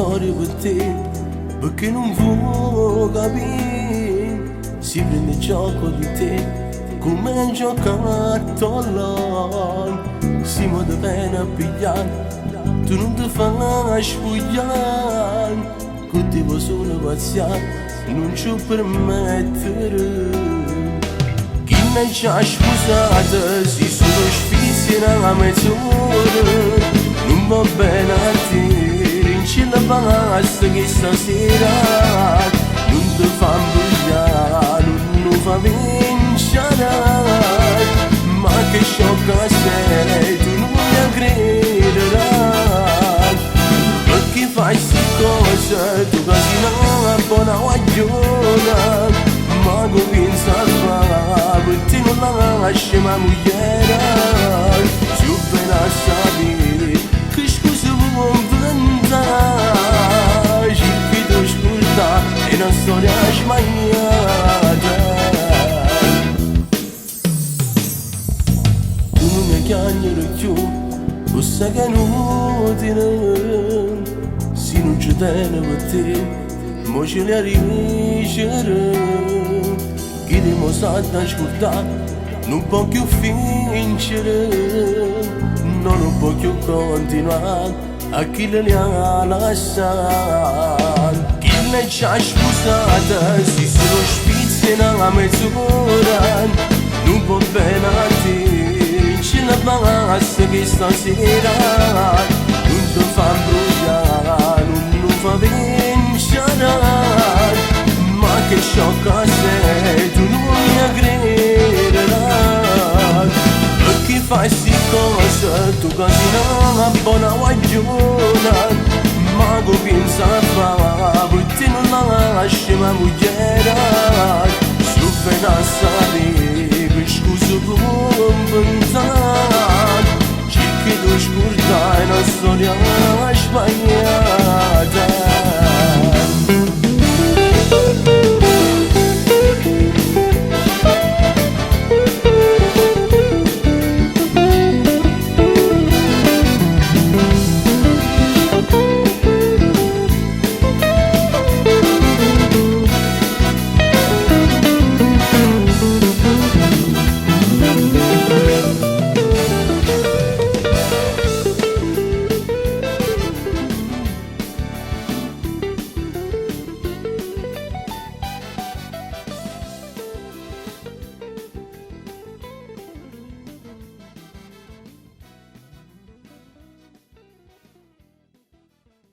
storia per te, perché non vuoi capire. Si prende gioco di te, come un giocattolo. Si mi da pena a pigliare, tu non ti fai spogliare. Che ti vuoi solo paziare, non ci permettere. Chi ne ci ha sposata, si sono sfizi nella mezz'ora. Non va bene a te, rinci la basta che stasera non ti fa imbugliare, non fa vincere. Ma che sciocca sei, tu non mi crederai. Perché fai sti cose, tu così non buona guagliona. Ma che pensa a fare, per te non la lasci ma mugliere. Su bene a sapere che scusa vuoi inventare. Ci vedo scordare, è una storia sbagliata. Tu non mi chiamano più, forse che non ti ne. Se non ci tiene per te, mo ce li arriverà. Chi dimostra da ascoltare non può più vincere, no, non può più continuare a chi le ha lasciati. Chi le ci ha sposata, si sono spizzi nella mezz'ora. Non può bene a te, ce la basta che stasera non ti fa imbrogliare, non fa vincere. Ma che sciocca sei, tu non mi crederai. Perché fai sti cose, tu così non buona guagliona. Ma che pensa a fare, per te non la lasci ma mugliere. Su bene a sapere che scusa vuoi